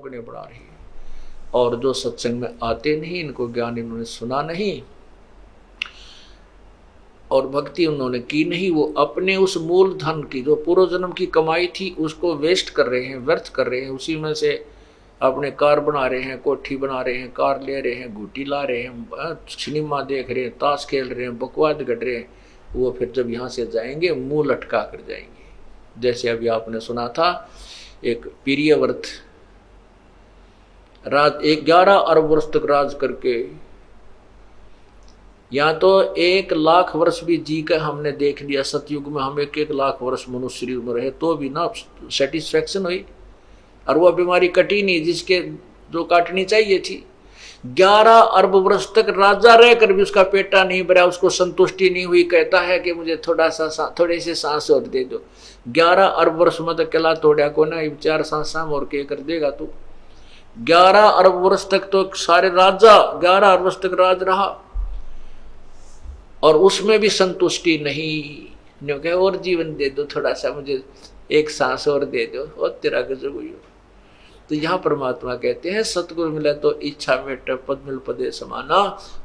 अपने बना रही है। और जो सत्संग में आते नहीं, इनको ज्ञान इन्होंने सुना नहीं और भक्ति उन्होंने की नहीं, वो अपने उस मूल धन की जो पूर्व जन्म की कमाई थी उसको वेस्ट कर रहे हैं, व्यर्थ कर रहे हैं। उसी में से अपने कार बना रहे हैं, कोठी बना रहे हैं, कार ले रहे हैं, घूटी ला रहे हैं, सिनेमा देख रहे हैं, ताश खेल रहे हैं, बकवाद गढ़ रहे हैं। वो फिर जब यहाँ से जाएंगे मुंह लटका कर जाएंगे। जैसे अभी आपने सुना था, एक पीरियव्रत राज 11 अरब वर्ष तक राज करके, या तो 1 लाख वर्ष भी जी कर हमने देख लिया। सतयुग में हम 1 लाख वर्ष मनुष्य शरीर में रहे तो भी ना सेटिस्फेक्शन हुई, और वह बीमारी कटी नहीं जिसके जो काटनी चाहिए थी। 11 अरब वर्ष तक राजा रहकर भी उसका पेटा नहीं भरा, उसको संतुष्टि नहीं हुई। कहता है कि मुझे थोड़े से सांस और दे दो। 11 अरब वर्ष में तो कला तोड़ा को ना, 4 सांसा और के कर देगा तू। 11 अरब वर्ष तक तो सारे राजा 11 अरब वर्ष तक राज रहा और उसमें भी संतुष्टि नहीं। कहे और जीवन दे दो, थोड़ा सा मुझे 1 सांस और दे दो और तेरा गजब हुई हो। तो यहाँ परमात्मा कहते हैं सतगुरु मिले तो इच्छा मेट पद मिल पदे समाना,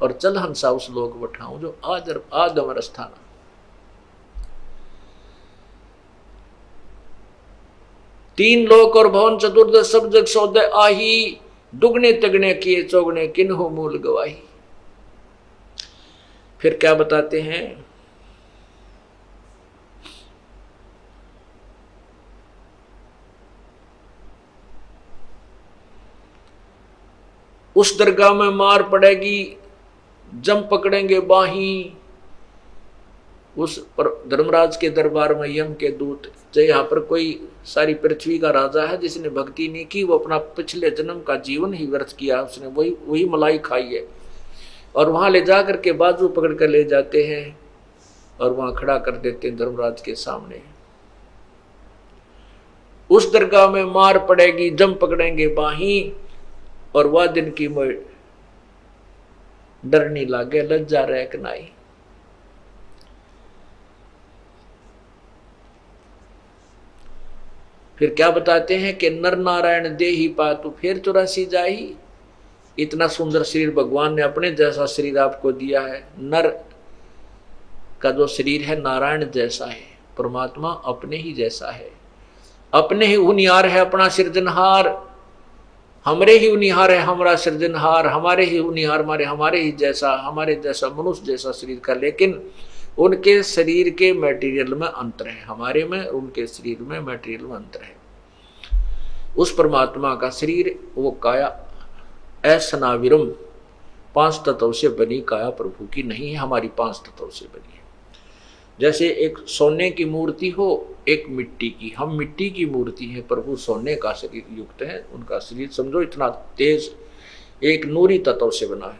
और चल हंसा उस लोक बठाऊं जो आदम स्थाना। तीन लोक और भवन चतुर्दश सब जग सौदे आही, दुगने तगने किए चौगने किन्हो मूल गवाही। फिर क्या बताते हैं, उस दरगाह में मार पड़ेगी जम पकड़ेंगे बाही। उस पर धर्मराज के दरबार में यम के दूत, जो यहाँ पर कोई सारी पृथ्वी का राजा है जिसने भक्ति नहीं की, वो अपना पिछले जन्म का जीवन ही व्यर्थ किया, उसने वही मलाई खाई है। और वहां ले जा करके बाजू पकड़ कर ले जाते हैं और वहां खड़ा कर देते हैं धर्मराज के सामने। उस दरगाह में मार पड़ेगी जम पकड़ेंगे बाही, और वह दिन की मोह डरनी लागे लज्जा रैक नाई। फिर क्या बताते हैं कि नर नारायण दे ही पातु फिर 84 जाही। इतना सुंदर शरीर भगवान ने अपने जैसा शरीर आपको दिया है। नर का जो शरीर है नारायण जैसा है, परमात्मा अपने ही जैसा है, अपने ही उनियार है अपना सृजनहार। हमरे ही उनिहार है हमारा सृजनहार, हमारे ही उनिहार हमारे ही जैसा, हमारे जैसा मनुष्य जैसा शरीर का। लेकिन उनके शरीर के मटेरियल में अंतर है, हमारे में उनके शरीर में मटेरियल में अंतर है। उस परमात्मा का शरीर वो काया ऐसनाविरम 5 तत्व से बनी काया प्रभु की नहीं है, हमारी 5 तत्व से बनी है। जैसे एक सोने की मूर्ति हो, एक मिट्टी की, हम मिट्टी की मूर्ति है, प्रभु सोने का शरीर युक्त है। उनका शरीर समझो इतना तेज एक नूरी तत्व से बना है।